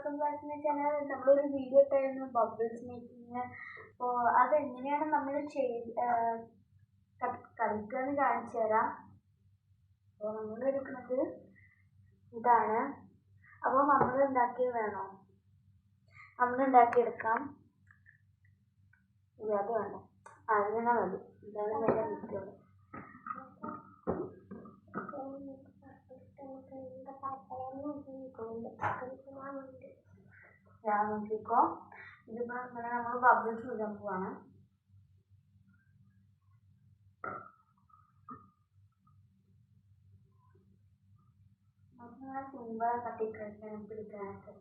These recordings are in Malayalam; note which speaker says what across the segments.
Speaker 1: വെൽക്കം ബാക്ക് എന്ന് വെച്ചാൽ നമ്മളൊരു വീഡിയോ ഇട്ടായിരുന്നു ബബിൾസ് മേക്കിങ്. അപ്പോൾ അതെങ്ങനെയാണ് നമ്മൾ കളിക്കുക എന്ന് കാണിച്ചു തരാം. അപ്പോൾ നമ്മൾ എടുക്കുന്നത് ഇതാണ്. അപ്പോൾ നമ്മൾ ഉണ്ടാക്കിയെടുക്കാം. അത് വേണം, അങ്ങനെ മതി. ഇതാണ് നല്ല വീഡിയോ. നോക്കിക്കോ, ഇതിപ്പോ ഇങ്ങനെ നമ്മൾ ബബിൾസ് ഇടാൻ പോവാണ്. നമുക്കിങ്ങനെ സിമ്പിൾ തട്ടിക്കളിക്കാൻ പിടിക്കാനായിട്ട്.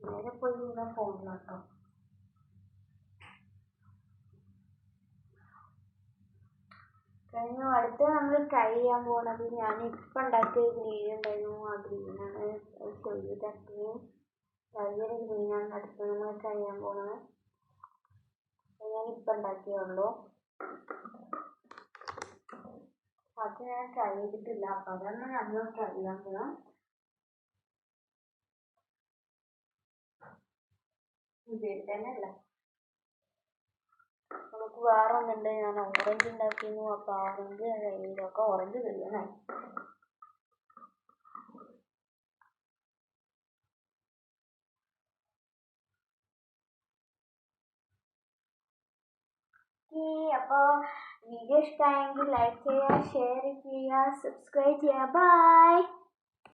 Speaker 1: നേരെ പോയി ഇങ്ങനെ ഫോണിലാട്ടോ. കഴിഞ്ഞു. അടുത്ത് നമ്മൾ ട്രൈ ചെയ്യാൻ പോകുന്നത് ഞാനിപ്പോൾ ഉണ്ടാക്കിയ ഗ്രീൻ ഉണ്ടായിരുന്നു. ആ ഗ്രീനാണ് ചെറിയൊരു ഗ്രീനാണ് അടുത്ത് നമ്മൾ ട്രൈ ചെയ്യാൻ പോകുന്നത്. ഞാനിപ്പോൾ ഉണ്ടാക്കിയുള്ളൂ, അത് ഞാൻ ട്രൈ ചെയ്തിട്ടില്ല. അപ്പം അതാണ് നമ്മൾ ട്രൈ ചെയ്യാൻ പോകാം. ഇതിൽ തന്നെ അല്ല, നമുക്ക് വേറെ ഒന്നുണ്ട്. ഞാൻ ഓറഞ്ച് ഉണ്ടാക്കിയിരുന്നു. അപ്പോൾ ഓറഞ്ച് കയ്യിലൊക്കെ ഓറഞ്ച് കഴിയാനായി. അപ്പോൾ വീഡിയോ ഇഷ്ടമായെങ്കിൽ ലൈക്ക് ചെയ്യുക, ഷെയർ ചെയ്യുക, സബ്സ്ക്രൈബ് ചെയ്യുക. ബൈ.